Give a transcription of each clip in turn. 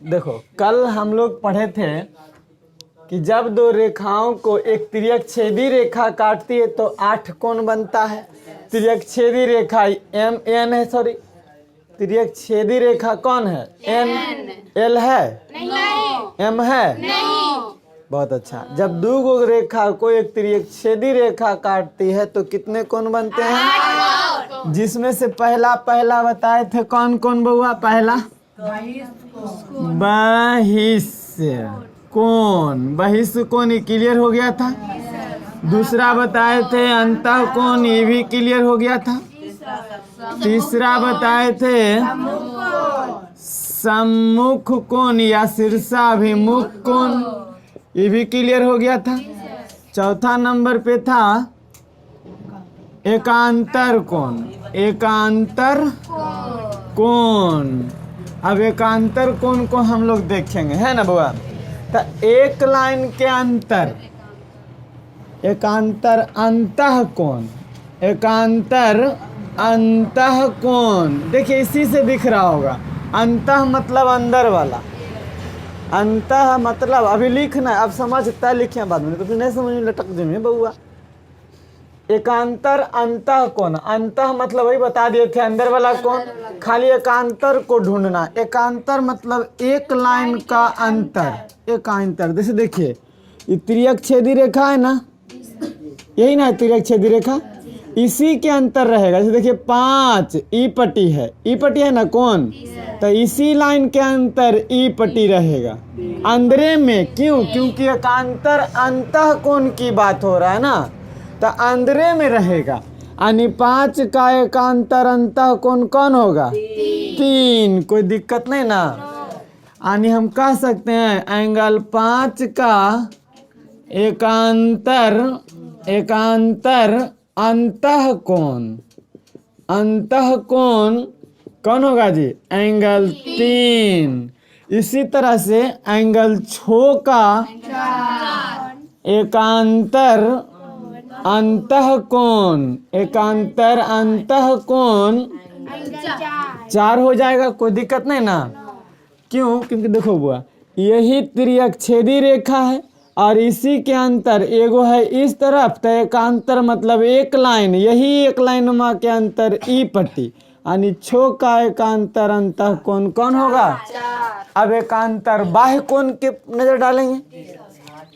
देखो कल हम लोग पढ़े थे कि जब दो रेखाओं को एक तिर्यक छेदी रेखा काटती है तो 8 कोण बनता है। तिर्यक छेदी रेखा एम एन है, सॉरी तिर्यक छेदी रेखा कौन है? एन। एल है? नहीं। एम है? नहीं। बहुत अच्छा। जब दो गो रेखा को एक तिर्यक छेदी रेखा काटती है तो कितने कोण बनते हैं? जिसमें से पहला बताए थे कौन कौन बउआ? पहला बहिष्य कोण, बहिष्य कोण ये क्लियर हो गया था। दूसरा बताए थे अंतः कोण, ये भी क्लियर हो गया था। तीसरा बताए थे सम्मुख कोण या शीर्षाभिमुख कोण, ये भी क्लियर हो गया था। चौथा नंबर पे था एकांतर कोण, एकांतर कोण। अब एकांतर कोण को हम लोग देखेंगे, है ना बुआ? तो एक लाइन के अंतर, एकांतर अंतः कोण, एकांतर अंतः कोण। देखिए इसी से दिख रहा होगा, अंतः मतलब अंदर वाला, अंतः मतलब अभी लिखना, अब समझता है लिखिए बाद में, तो फिर नहीं समझ में लटक जाए बउआ। एकांतर अंतः कोण, अंतः मतलब वही बता दिए थे अंदर वाला कोण, खाली एकांतर को ढूंढना। एकांतर मतलब एक लाइन का अंतर, एकांतर। जैसे देखिए ये तिर्यक छेदी रेखा है ना, यही ना तिर्यक छेदी रेखा, इसी के अंतर रहेगा। जैसे देखिए 5 ई पट्टी है, ई पट्टी है ना कोण, तो इसी लाइन के अंतर ई पट्टी रहेगा अंदरे में। क्यों? क्योंकि एकांतर अंतः कोण की बात हो रहा है ना, तो अंदरे में रहेगा। यानी 5 का एकांतर अंतः कोण कौन होगा? 3। कोई दिक्कत नहीं ना। यानी हम कह सकते हैं एंगल 5 का एकांतर, एकांतर अंतः कोण, अंतः कोण कौन होगा जी? एंगल 3। इसी तरह से एंगल 6 का एकांतर अंतः कोण, एकांतर अंतः कोण 4 हो जाएगा। कोई दिक्कत नहीं ना। क्यों? क्योंकि देखो बुआ यही तिर्यक छेदी रेखा है और इसी के अंतर एगो है इस तरफ, तो एकांतर मतलब एक लाइन, यही एक लाइन माँ के अंतर ई पट्टी, यानी 6 का एकांतर अंतः कोण कौन होगा? 4। अब एकांतर बाह्य कोण के नजर डालेंगे।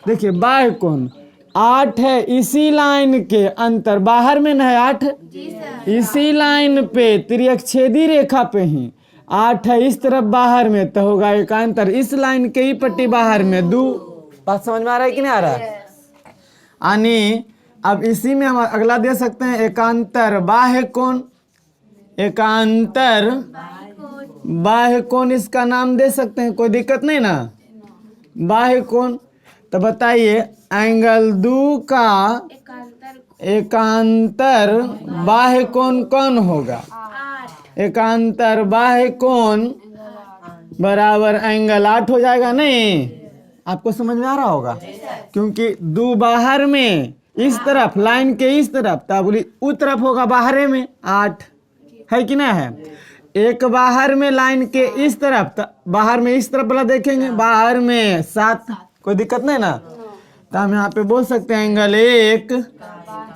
देखिए बाह्य कोण 8 है, इसी लाइन के अंतर, बाहर में न है 8, इसी लाइन पे तिर्यक छेदी रेखा पे ही 8 है, इस तरफ बाहर में, तो होगा एकांतर इस लाइन के ही पट्टी बाहर में 2। बात समझ में आ रहा है कि नहीं आ रहा है? यानी अब इसी में हम अगला दे सकते हैं एकांतर बाह्य कोण, एकांतर बाह्य कोण इसका नाम दे सकते हैं, कोई दिक्कत नहीं ना। बाह्य कोण तो बताइए एंगल 2 का एकांतर बाह्य कोण कौन होगा? एकांतर बाह्य कोण बराबर एंगल 8 हो जाएगा। नहीं आपको समझ में आ रहा होगा, क्योंकि 2 बाहर में इस तरफ, लाइन के इस तरफ, तब बोली उस तरफ होगा बाहर में 8 है कि ना है। एक बाहर में लाइन के इस तरफ, तो बाहर में इस तरफ वाला देखेंगे, बाहर में 7। कोई दिक्कत नहीं ना। तो हम यहाँ पे बोल सकते हैं एंगल 1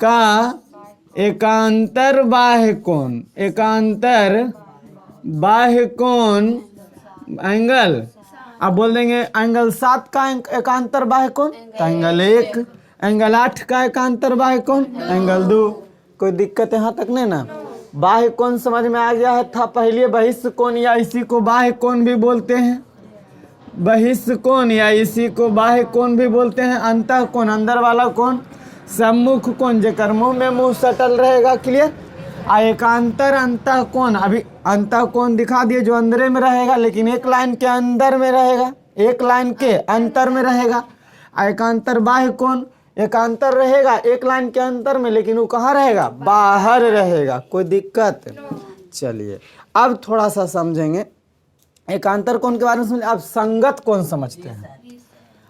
का एकांतर बाह्य कोण, एकांतर बाह्य कोण एंगल, अब बोल देंगे एंगल 7 का एकांतर बाह्य कोण, तो एंगल 1। एंगल 8 का एकांतर बाह्य कोण, एंगल 2। कोई दिक्कत यहाँ तक नहीं ना। बाह्य कोण समझ में आ गया है था पहले बहिष्य कोण, या इसी को बाह्य कोण भी बोलते हैं, बहिष्य कोण या इसी को बाह्य कोण भी बोलते हैं। अंतः कोण अंदर वाला कोण, सम्मुख कोण जेकर मुंह में मुंह सटल रहेगा, क्लियर। एकांतर अंतः कोण, अभी अंतः कोण दिखा दिए जो अंदर में रहेगा, लेकिन एक लाइन के अंदर में रहेगा, एक लाइन के अंतर में रहेगा। एकांतर बाह्य कोण एकांतर रहेगा एक लाइन के अंतर में, लेकिन वो कहाँ रहेगा? बाहर रहेगा। कोई दिक्कत? चलिए अब थोड़ा सा समझेंगे एकांतर कोण के बारे में। समझे अब संगत कोण समझते हैं।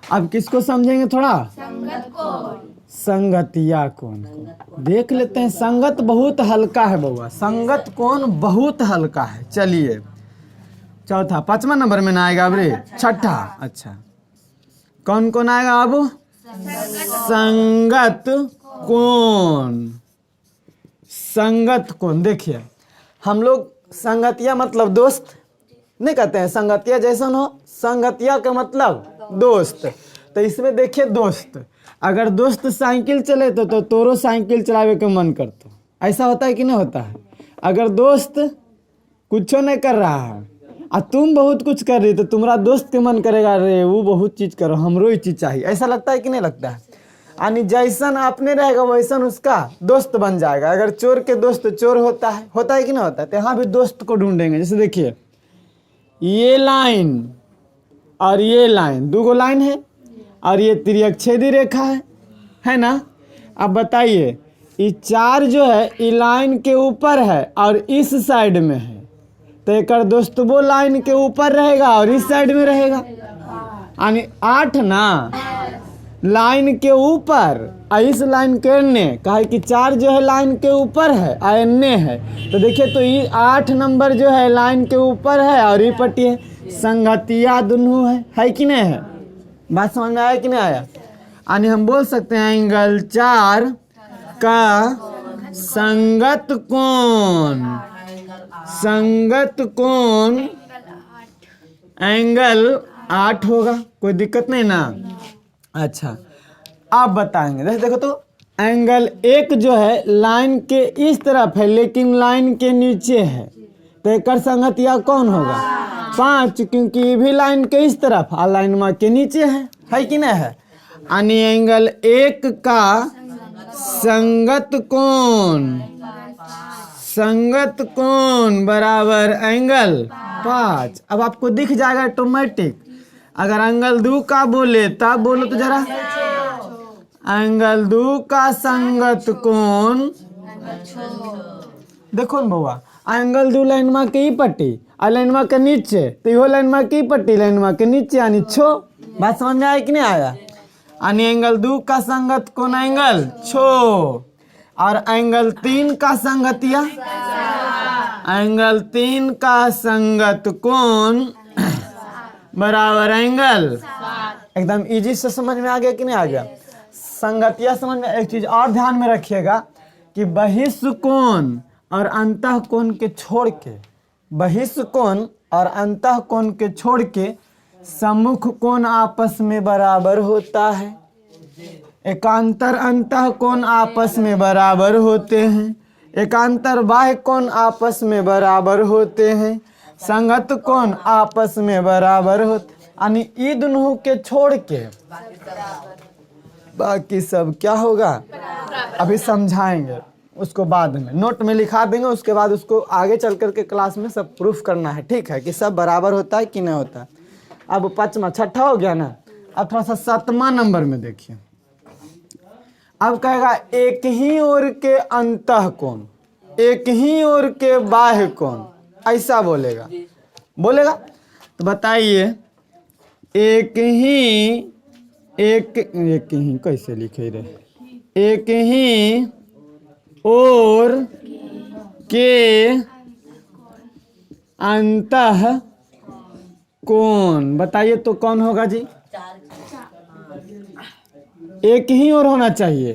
अब किसको समझेंगे थोड़ा? संगत कोण, संगतिया कोण को देख लेते हैं। संगत बहुत हल्का है बउआ, संगत कोण बहुत हल्का है। चलिए चौथा, 5वां नंबर में ना आएगा अब रे, छठा। अच्छा, कौन कौन आएगा अब? संगत कोण। संगत कोण, देखिए हम लोग संगतिया मतलब दोस्त नहीं कहते हैं, संगतिया जैसन हो, संगतिया का मतलब दोस्त। तो इसमें देखिए दोस्त, अगर दोस्त साइकिल चले तो तोरो साइकिल चलावे के मन करतो, ऐसा होता है कि नहीं होता है? अगर दोस्त कुछ नहीं कर रहा है और तुम बहुत कुछ कर रही तो तुम्हारा दोस्त के मन करेगा, अरे वो बहुत चीज करो, हमरो ही चीज चाहिए। ऐसा लगता है कि नहीं लगता है? यानी जैसन आपने रहेगा वैसन उसका दोस्त बन जाएगा। अगर चोर के दोस्त चोर होता है कि नहीं होता है? तो यहाँ भी दोस्त को ढूंढेंगे। जैसे देखिए ये लाइन और ये लाइन, दो गो लाइन है और ये त्रिअक्षेदी रेखा है ना? अब बताइए ये 4 जो है ये लाइन के ऊपर है और इस साइड में है, तो एक दोस्त वो लाइन के ऊपर रहेगा और इस साइड में रहेगा। यानी 8 ना लाइन के ऊपर और इस लाइन के अन्य, कहा कि 4 जो है लाइन के ऊपर है और अन्य है, तो देखिए तो ये 8 नंबर जो है लाइन के ऊपर है और ये पट्टी है, संगतिया दोनों है कि नहीं है? बात समझ में आया कि नहीं आया? यानी हम बोल सकते हैं एंगल 4 का संगत कोण, संगत कोण एंगल 8 होगा, कोई दिक्कत नहीं ना? अच्छा, आप बताएंगे, देखो तो एंगल 1 जो है लाइन के इस तरफ है लेकिन लाइन के नीचे है, तो एक संगतिया कौन होगा? 5, क्योंकि ये भी लाइन के इस तरफ और लाइन में के नीचे है कि नहीं है? यानी एंगल 1 का संगत कोण, संगत कोण बराबर एंगल 5। अब आपको दिख जाएगा ऑटोमेटिक। अगर एंगल 2 का बोले तब बोलो तो जरा, एंगल 2 का संगत कोण, देखो न बउआ, एंगल 2 लाइन में की पट्टी और लाइन में के नीचे, तो यो लाइन में की पट्टी लाइन में के नीचे यानी 6। बात समझ में आया कि नहीं आया? यानी एंगल 2 का संगत कोण एंगल 6 और एंगल 3 का संगतिया, एंगल 3 का संगत कोण बराबर एंगल, एकदम इजी से समझ में आ गया कि नहीं आ गया? संगतिया समझ में। एक चीज और ध्यान में रखिएगा कि बहिष्ठ कोण और अंतः कोण के छोड़ के, बहिष्ठ कोण और अंतः कोण के छोड़ के सम्मुख कोण आपस में बराबर होता है, एकांतर अंतः कोण आपस में बराबर होते हैं, एकांतर बाह्य कोण आपस में बराबर होते हैं, संगत कोण आपस में बराबर होते, यानी ये दोनों के छोड़ के बाकी सब क्या होगा अभी समझाएंगे, उसको बाद में नोट में लिखा देंगे, उसके बाद उसको आगे चल करके क्लास में सब प्रूफ करना है, ठीक है? कि सब बराबर होता है कि नहीं होता। अब 5वां 6ठा हो गया ना, अब थोड़ा सा 7वां नंबर में देखिए। अब कहेगा एक ही ओर के अंतः कोण, एक ही ओर के बाह्य कोण, ऐसा बोलेगा तो बताइए एक ही कैसे लिखे रहे, एक ही ओर के अंतः कोण, बताइए तो कौन होगा जी? एक ही ओर होना चाहिए।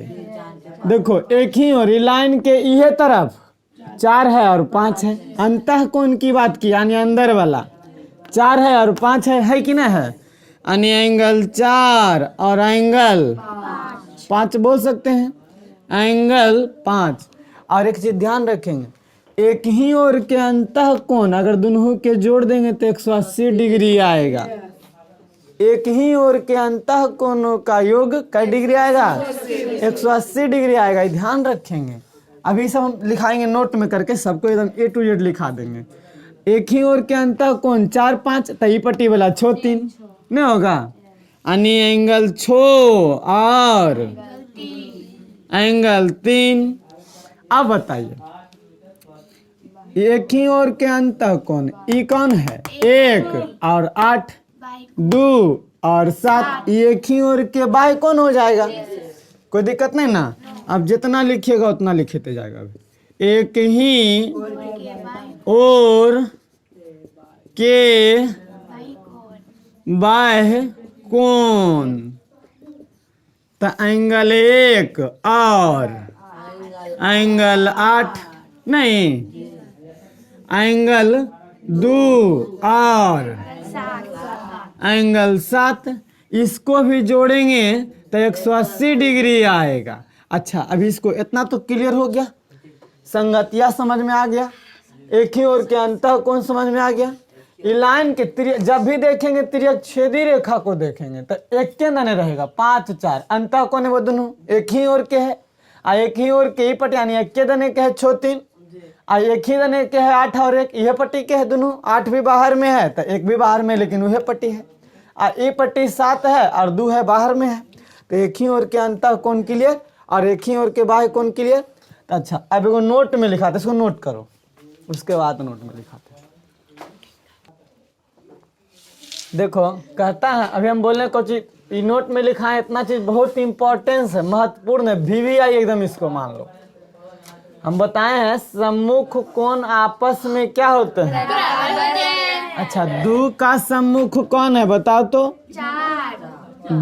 देखो एक ही ओर, लाइन के ये तरफ 4 है और 5 है, अंतः कोण की बात की यानी अंदर वाला 4 है और 5 है कि नहीं है? यानी एंगल 4 और एंगल 5 बोल सकते हैं, एंगल 5। और एक चीज ध्यान रखेंगे, एक ही ओर के अंतः कोण अगर दोनों के जोड़ देंगे तो 180 डिग्री आएगा। एक ही ओर के अंतः कोणों का योग क्या डिग्री आएगा? 180 डिग्री आएगा। ध्यान रखेंगे, अभी सब हम लिखाएंगे नोट में करके, सबको एकदम A to Z लिखा देंगे। एक ही ओर के अंतः कोण 4 5, तई पट्टी वाला 6 3 नहीं होगा, यानी एंगल 6 और एंगल 3। अब बताइए एक ही ओर के अंतः कोण ई कौन है? 1 और 8, 2 और 7, एक ही ओर के बाह्य कोण हो जाएगा, कोई दिक्कत नहीं ना। अब जितना लिखिएगा उतना लिखते जाएगा। एक ही ओर के बाह्य कोण। तो एंगल 1 और एंगल 8 नहीं, एंगल 2 और एंगल 7, इसको भी जोड़ेंगे तो 180 डिग्री आएगा। अच्छा, अभी इसको इतना तो क्लियर हो गया, संगतिया समझ में आ गया, एक ही ओर के अंतः कोण समझ में आ गया। ये लाइन के जब भी देखेंगे तिर्यक छेदी रेखा को देखेंगे तो एक के दने रहेगा 5 4, अंतः कोण है वो दोनों एक ही ओर के है, एक ही ओर के ही पट्टी यानी एक के दने के है 6 3, एक ही दने के है 8 और 1, यह पट्टी के है दोनों, 8 भी बाहर में है तो 1 भी बाहर में, लेकिन वह पट्टी है, ये पट्टी 7 है और 2 है बाहर में है, तो एक ही ओर के अंतः कोण क्लियर और एक ही ओर के बाह्य कोण क्लियर। अच्छा, अब एगो नोट में लिखाते, इसको नोट करो, उसके बाद नोट में लिखाते। देखो कहता है, अभी हम बोल रहे हैं कुछ ये नोट में लिखा है, इतना चीज बहुत इंपॉर्टेंस है, महत्वपूर्ण है, VVI एकदम इसको मान लो। हम बताए हैं सम्मुख कोण आपस में क्या होते हैं? अच्छा, 2 का सम्मुख कौन है बताओ तो?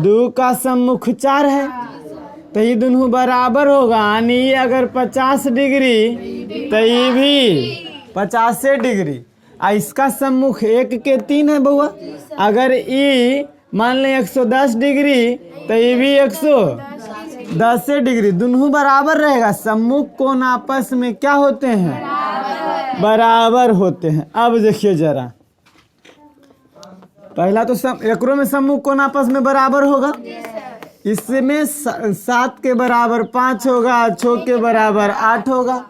2 का सम्मुख 4 है, तो ये दोनों बराबर होगा, यानी ये अगर 50 डिग्री तो ये भी 50 डिग्री। इसका सम्मुख 1 के 3 है बउआ, अगर ये मान लें 110 डिग्री तो ये भी 110 डिग्री, दोनों बराबर रहेगा। सम्मुख कोण आपस में क्या होते हैं? बराबर होते हैं। अब देखिए जरा, पहला तो एकरो में सम्मुख कोण आपस में बराबर होगा, इसमें 7 के बराबर 5 होगा, 6 के बराबर 8 होगा।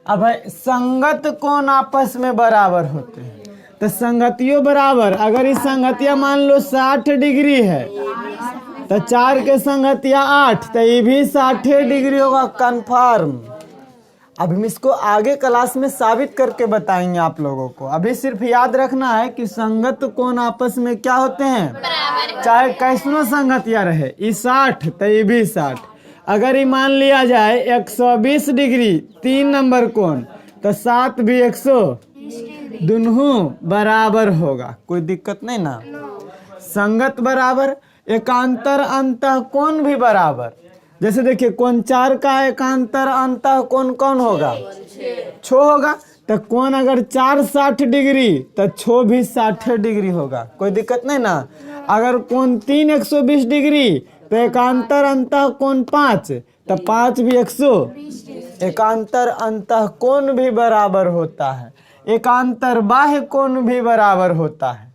अब है संगत कोण आपस में बराबर होते हैं, तो संगतियों बराबर, अगर इस संगतिया मान लो 60 डिग्री है तो 4 के संगतिया 8, तो ये भी 60 डिग्री होगा, कंफर्म। अब हम इसको आगे क्लास में साबित करके बताएंगे आप लोगों को, अभी सिर्फ याद रखना है कि संगत कोण आपस में क्या होते हैं, चाहे कैसनो संगतिया रहे, ये 60 तो ये भी 60। अगर ये मान लिया जाए 120 डिग्री 3 नंबर कोण, तो 7 भी 100, दोनों बराबर होगा, कोई दिक्कत नहीं ना। संगत बराबर, एकांतर अंतः कोण भी बराबर। जैसे देखिए कोण 4 का एकांतर अंतः कोण कौन होगा? 6 होगा, तो कोण अगर 4 60 डिग्री तो 6 भी 60 डिग्री होगा, कोई दिक्कत नहीं ना। अगर कोण 3 120 डिग्री तो एकांतर अंतः कोण 5, तो 5 भी 100, एकांतर अंतः कोण भी बराबर होता है, एकांतर बाह्य कोण भी बराबर होता है।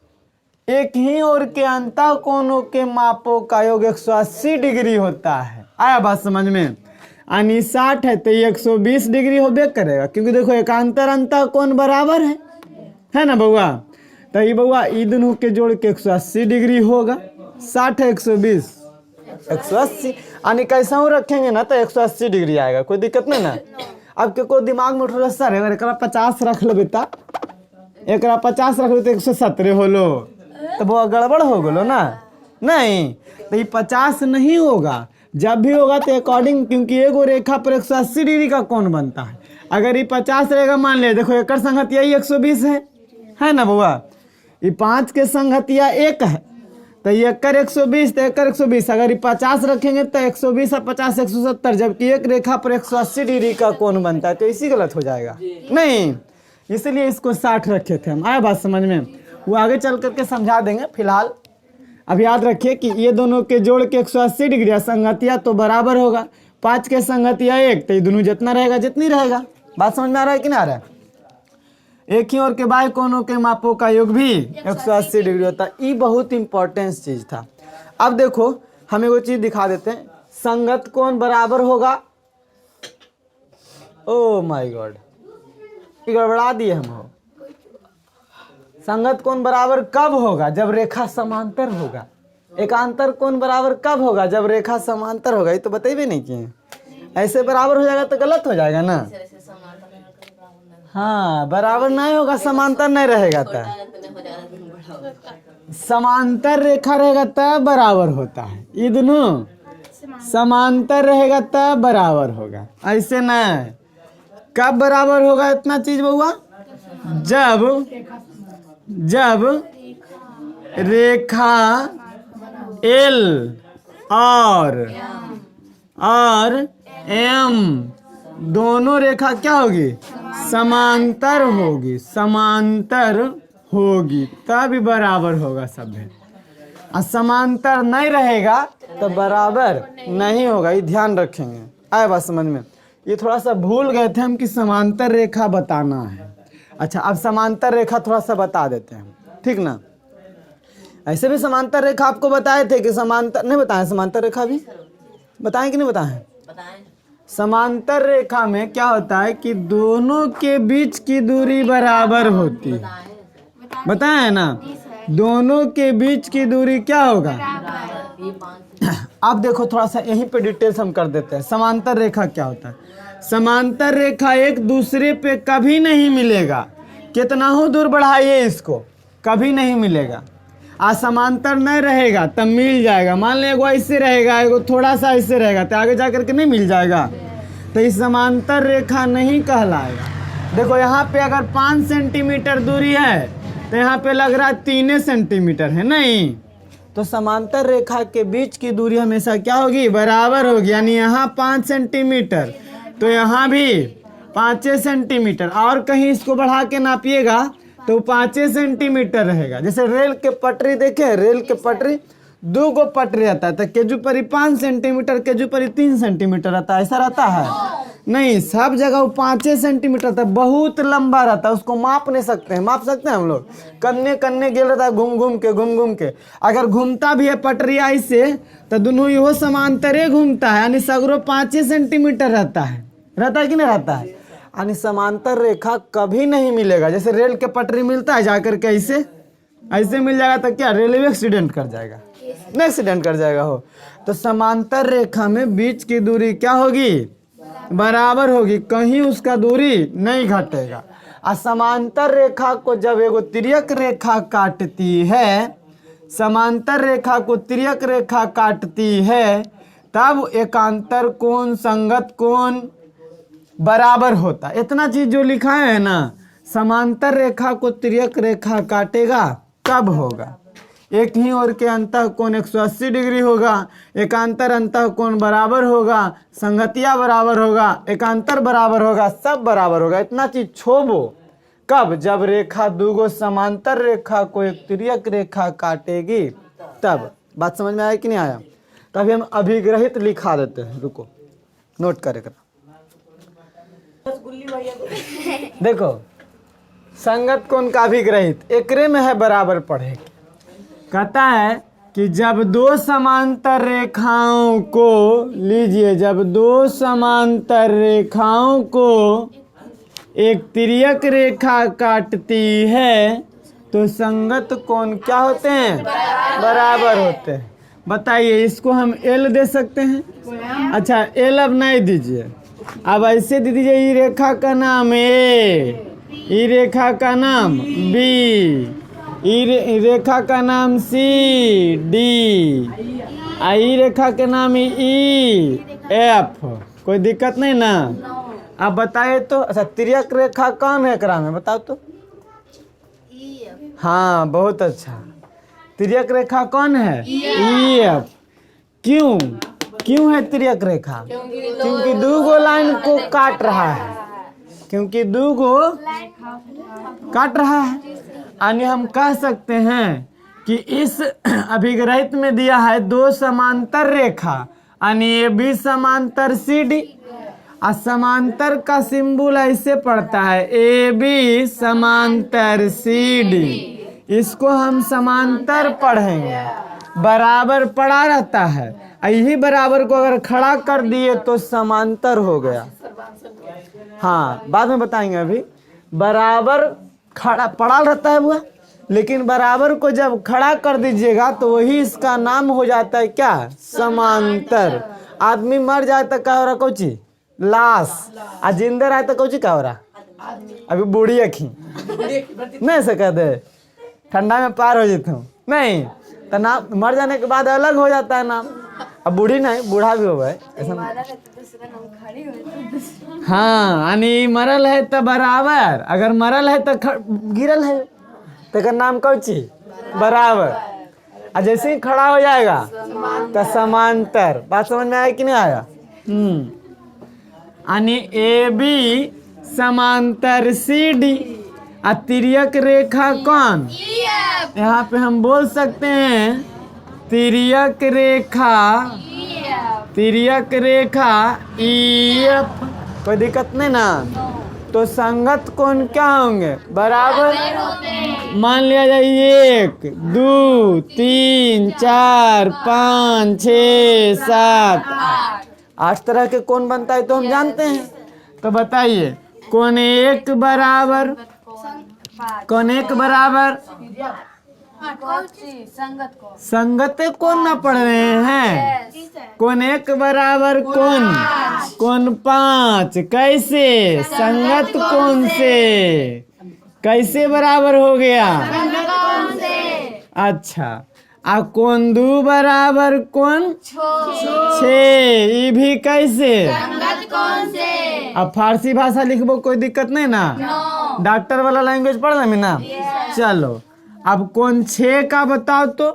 एक ही ओर के अंतः कोणों के मापों का योग 180 डिग्री होता है। आया बात समझ में? यानी 60 है तो ये 120 डिग्री होबे करेगा, क्योंकि देखो एकांतर अंतः कोण बराबर है ना बउआ। तो ये बउआ ये दोनों के जोड़ के 180 डिग्री होगा, 60 है 120 180, यानी कैसा हो रखेंगे ना तो 180 डिग्री आएगा, कोई दिक्कत नहीं ना। अब के को दिमाग में उठ सर अगर एक 50 रख लो बेटा, एक 50 रख लो तो 170 हो लो, तो वो गड़बड़ हो गलो ना, नहीं तो ये 50 नहीं होगा, जब भी होगा तो अकॉर्डिंग, क्योंकि एगो रेखा पर 180 डिग्री का कोण बनता है। अगर ये 50 रहेगा, मान ले देखो एक संगतिया ही 120 है ना बउआ, ये 5 के संगतिया 1 है, तो ये एकर 120 तो एकर 120, अगर ये 50 रखेंगे तो 120 और 50 170, जबकि एक रेखा पर 180 डिग्री का कोण बनता है, तो इसी गलत हो जाएगा नहीं, इसलिए इसको 60 रखे थे हम। आया बात समझ में? वो आगे चल करके समझा देंगे, फिलहाल अब याद रखिए कि ये दोनों के जोड़ के 180 डिग्री, संगतिया तो बराबर होगा, 5 के संगतिया 1, तो ये दोनों जितना रहेगा जितनी रहेगा। बात समझ में आ रहा है कि ना आ रहा है? एक ही ओर के बाह्य कोणों के मापों का योग भी 180 डिग्री होता है। ये बहुत इंपॉर्टेंस चीज था। अब देखो हम एगो चीज दिखा देते हैं, संगत कोण बराबर होगा, ओ माय गॉड गड़बड़ा दिए हम हो। संगत कोण बराबर कब होगा? जब रेखा समांतर होगा। एकांतर कोण बराबर कब होगा? जब रेखा समांतर होगा। ये तो बताइए नहीं किए, ऐसे बराबर हो जाएगा तो गलत हो जाएगा ना। हाँ बराबर नहीं होगा, समांतर नहीं रहेगा तो समांतर रेखा रहेगा तब बराबर होता है। ये दोनों समांतर रहेगा तब बराबर होगा, ऐसे नहीं। कब बराबर होगा इतना चीज बउआ? जब जब रेखा एल और एम दोनों रेखा क्या होगी? समांतर होगी, समांतर होगी, तब बराबर होगा सब है। और समांतर नहीं रहेगा तो बराबर नहीं होगा, ये ध्यान रखेंगे। आए बात समझ में? ये थोड़ा सा भूल गए थे हम कि समांतर रेखा बताना है। अच्छा, अब समांतर रेखा थोड़ा सा बता देते हैं, ठीक ना? ऐसे भी समांतर रेखा आपको बताए थे कि समांतर नहीं बताएं, समांतर रेखा भी बताएं कि नहीं बताएं? समांतर रेखा में क्या होता है कि दोनों के बीच की दूरी बराबर होती है। बताएं ना, दोनों के बीच की दूरी क्या होगा? अब देखो थोड़ा सा यहीं पे डिटेल्स हम कर देते हैं। समांतर रेखा क्या होता है? समांतर रेखा एक दूसरे पे कभी नहीं मिलेगा, कितना हो दूर बढ़ाइए इसको, कभी नहीं मिलेगा। आज समांतर नहीं रहेगा तब मिल जाएगा। मान लें एगो ऐसे रहेगा, एगो थोड़ा सा ऐसे रहेगा, तो आगे जाकर के नहीं मिल जाएगा, तो इस समांतर रेखा नहीं कहलाएगा। देखो यहाँ पे अगर 5 सेंटीमीटर दूरी है तो यहाँ पे लग रहा है 3 सेंटीमीटर है, नहीं? तो समांतर रेखा के बीच की दूरी हमेशा क्या होगी? बराबर होगी। यानी यहाँ 5 सेंटीमीटर तो यहाँ भी 5 सेंटीमीटर, और कहीं इसको बढ़ा के नापिएगा तो 5 सेंटीमीटर रहेगा। जैसे रेल के पटरी देखे, रेल के पटरी 2 गो पटरी रहता है, तो केजू परी 5 सेंटीमीटर, केजू परी 3 सेंटीमीटर रहता है, ऐसा रहता है? नहीं, सब जगह वो 5 सेंटीमीटर रहता है, बहुत लंबा रहता है, उसको माप नहीं सकते हैं। माप सकते हैं हम लोग? कन्ने कन्ने गिर रहता है, घूम घूम के। अगर घूमता भी है पटरी ऐसे तो दोनों यो समांतरे घूमता है, यानी सगरो 5 सेंटीमीटर रहता है कि नहीं रहता है? यानी समांतर रेखा कभी नहीं मिलेगा। जैसे रेल के पटरी मिलता है जाकर के ऐसे मिल जाएगा तो क्या रेलवे एक्सीडेंट कर जाएगा? नहीं एक्सीडेंट कर जाएगा हो। तो समांतर रेखा में बीच की दूरी क्या होगी? बराबर होगी, कहीं उसका दूरी नहीं घटेगा। और समांतर रेखा को जब एगो तिर्यक रेखा काटती है, समांतर रेखा को तिर्यक रेखा काटती है, तब एकांतर कोण संगत कोण बराबर होता। इतना चीज जो लिखा है ना, समांतर रेखा को तिर्यक रेखा काटेगा तब होगा। एक ही ओर के अंतः कोण 180 डिग्री होगा, एकांतर अंतः कोण बराबर होगा, संगतिया बराबर होगा, एकांतर बराबर होगा, सब बराबर होगा। इतना चीज छोड़ो कब? जब रेखा दूगो समांतर रेखा को एक तिर्यक रेखा काटेगी तब। बात समझ में आया कि नहीं आया? तभी हम अभिग्रहित लिखा देते हैं, रुको नोट करेगा। देखो संगत कोण का अभिग्रहित एकरे में है, बराबर पढ़े। कहता है कि जब दो समांतर रेखाओं को लीजिए, जब दो समांतर रेखाओं को एक तिर्यक रेखा काटती है तो संगत कोण क्या होते हैं? बराबर होते हैं। बताइए, इसको हम एल दे सकते हैं? अच्छा, एल अब नहीं दीजिए, अब ऐसे दे दीजिए। ई रेखा का नाम ए, ई रेखा का नाम बी, ई रेखा का नाम सी डी, ई रेखा के नाम ई एफ। कोई दिक्कत नहीं ना? अब बताइए तो। अच्छा, तिर्यक रेखा कौन है एकरा में? बताओ तो। हाँ, बहुत अच्छा। तिर्यक रेखा कौन है? E F. क्यों है तिर्यक रेखा? क्योंकि दो गो लाइन को काट रहा है, क्योंकि दो गो काट रहा है। यानी हम कह सकते हैं कि इस अभिग्रहित में दिया है दो समांतर रेखा, यानी ए बी समांतर सी डी। और समांतर का सिंबल ऐसे पड़ता है, ए बी समांतर सी डी। इसको हम समांतर पढ़ेंगे, बराबर पड़ा रहता है। यही बराबर को अगर खड़ा कर दिए तो समांतर हो गया। हाँ, बाद में बताएंगे। अभी बराबर खड़ा पड़ा रहता है वो, लेकिन बराबर को जब खड़ा कर दीजिएगा तो वही इसका नाम हो जाता है क्या? समांतर। आदमी मर जाए तो क्या हो रहा? कोची लाश। आ जिंदा रहे तो कोची क्या हो रहा? अभी बूढ़ी अखी नहीं से कह दे, ठंडा में पार हो जाते हूँ नहीं तो नाम मर जाने के बाद अलग हो जाता है नाम। अब बूढ़ी नहीं, बूढ़ा भी हो गए ऐसा। हाँ, यानी मरल है तो बराबर, अगर मरल है तो गिरल है। तो नाम कौची बराबर। और जैसे ही खड़ा हो जाएगा तो समांतर। बात समझ में आया कि नहीं आया? यानी ए बी समांतर सी डी। और तिर्यक रेखा कौन? यहाँ पे हम बोल सकते हैं तिर्यक रेखा ई एफ। कोई दिक्कत नहीं ना? तो संगत कोण क्या होंगे? बराबर। मान लिया जाए 1 2 3 4 5 6 7 8 तरह के कोण बनता है तो हम जानते हैं। तो बताइए कोण एक बराबर संगत कोण ना पढ़ रहे हैं। कोण एक बराबर कोण 5 कैसे? संगत कोण से। कैसे बराबर हो गया? अच्छा। आ कोण 2 बराबर कोण 6 ये भी कैसे? अब फारसी भाषा लिखबो कोई दिक्कत नहीं ना? डॉक्टर वाला लैंग्वेज पढ़ लेंगे ना? चलो अब कोण 6 का बताओ तो।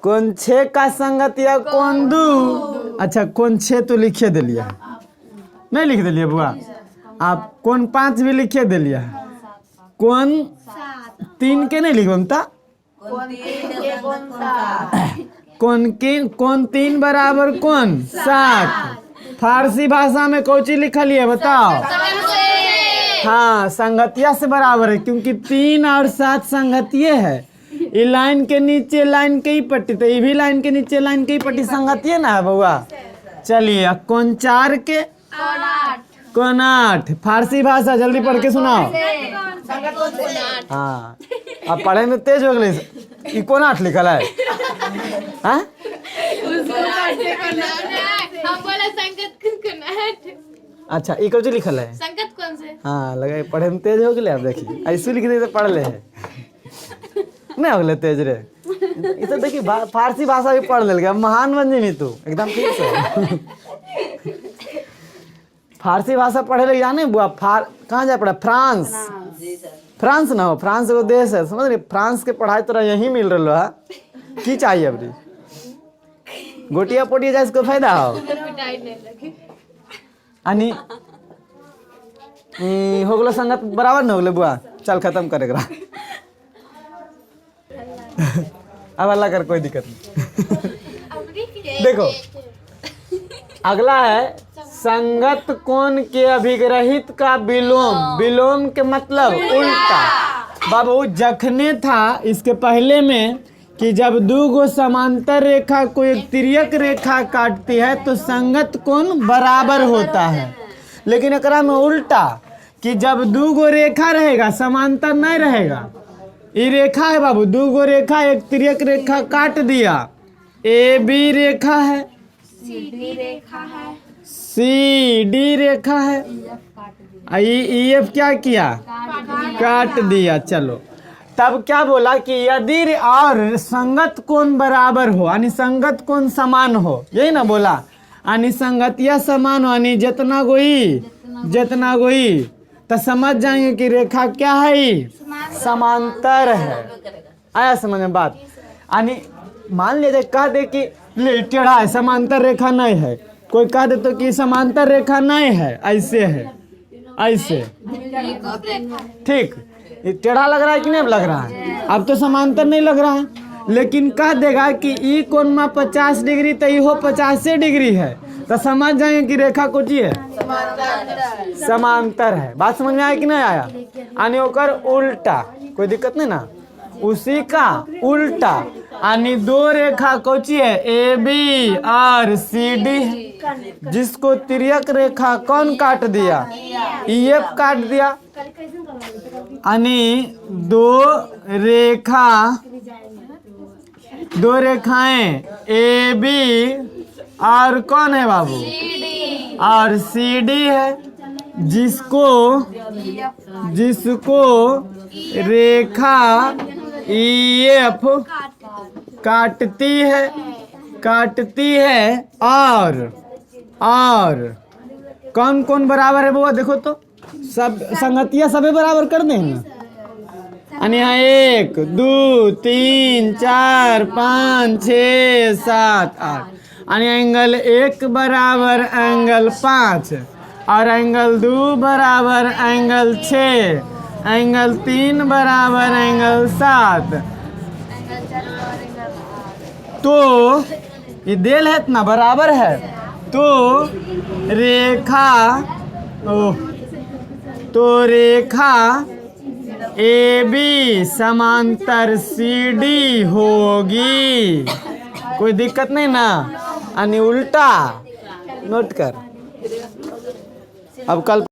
कोण 6 का संगत या कोण 2? अच्छा कोण 6 तो लिखे दिलिया, नहीं लिख दिलिए बुआ? आप कोण 5 भी लिखे दिलिया। कोण 3 के नहीं लिखता? कोण 3 बराबर कोण 7। फारसी भाषा में कौची लिखल है बताओ? हाँ संगतिया से बराबर है, क्योंकि 3 और 7 संगतिये है। ये लाइन के नीचे लाइन के ही पट्टी, तो ये भी लाइन के नीचे लाइन के ही पट्टी संगतिये ना है बउआ। चलिए कोण 4 के कोण 8। फारसी भाषा जल्दी पढ़ के सुनाओ। हाँ अब पढ़े में तेज हो गए। ये कोण 8 लिखल है? हाँ? अच्छा ये कौन लिखल है? संगत कौन से? हाँ लगा पढ़े में तेज हो गए। अब देखिए ऐसे लिख दे तो पढ़ ले है नहीं हो गए तेज रे। ये तो देखिए फारसी भाषा भी पढ़ ले। महान बन जाए तू एकदम ठीक से। फारसी भाषा पढ़े लगे जाने बुआ। कहाँ जाए पड़ा? फ्रांस ना हो? फ्रांस वो देश है समझ रही? फ्रांस के पढ़ाई तोरा यही मिल रहा है। की चाहिए अबरी गोटिया पोटिया जाए इसको फायदा हो? अनि हो गलो संगत बराबर न हो गलो बुआ। चल खत्म करेगा। अब अल्लाह कर कोई दिक्कत नहीं। देखो अगला है संगत कोण के अभिग्रहित का विलोम। विलोम के मतलब उल्टा। बाबू जखने था इसके पहले में कि जब 2 गो समांतर रेखा को एक तिर्यक रेखा काटती है तो संगत कोण बराबर होता है। लेकिन एकरा में उल्टा कि जब 2 गो रेखा रहेगा समांतर नहीं रहेगा। ये रेखा है बाबू 2 गो रेखा एक तिर्यक रेखा काट दिया। ए बी रेखा है, सी डी रेखा है, ई एफ क्या किया? काट दिया। चलो तब क्या बोला कि यदि और संगत कोण बराबर हो यानी संगत कोण समान हो, यही ना बोला? यानी संगतिया समान हो यानी जितना गोई तो समझ जाएंगे कि रेखा क्या है? समांतर है। आया समझ में बात? यानी मान लीजिए कह दे कि टेढ़ा है समांतर रेखा नहीं है। कोई कह दे तो कि समांतर रेखा नहीं है, ऐसे है ऐसे। ठीक टेढ़ा लग रहा है कि नहीं लग रहा है? अब तो समांतर नहीं लग रहा है। लेकिन कह देगा कि ई कोण में 50 डिग्री तो इहो 50 डिग्री है तो समझ जाएंगे कि रेखा कुछ है समांतर है। बात समझ में आया कि नहीं आया? यानी ओकर उल्टा। कोई दिक्कत नहीं ना? उसी का उल्टा यानी 2 रेखा कौची है? ए बी और सी डी, जिसको तिर्यक रेखा कौन काट दिया? ई एफ काट दिया। यानी 2 रेखाएं ए बी और कौन है बाबू? और सी डी है, जिसको रेखा ई एफ काटती है। और कौन कौन बराबर है बुआ? देखो तो सब संगतिया सबे बराबर कर देंगे। आणि यहाँ 1 2 3 4 5 6 7 8 आणि एंगल 1 बराबर एंगल 5 और एंगल 2 बराबर एंगल 6 एंगल 3 बराबर एंगल 7। तो ये देल है ना बराबर है तो रेखा ए बी समांतर सी डी होगी। कोई दिक्कत नहीं ना। आणि उल्टा नोट कर अब कल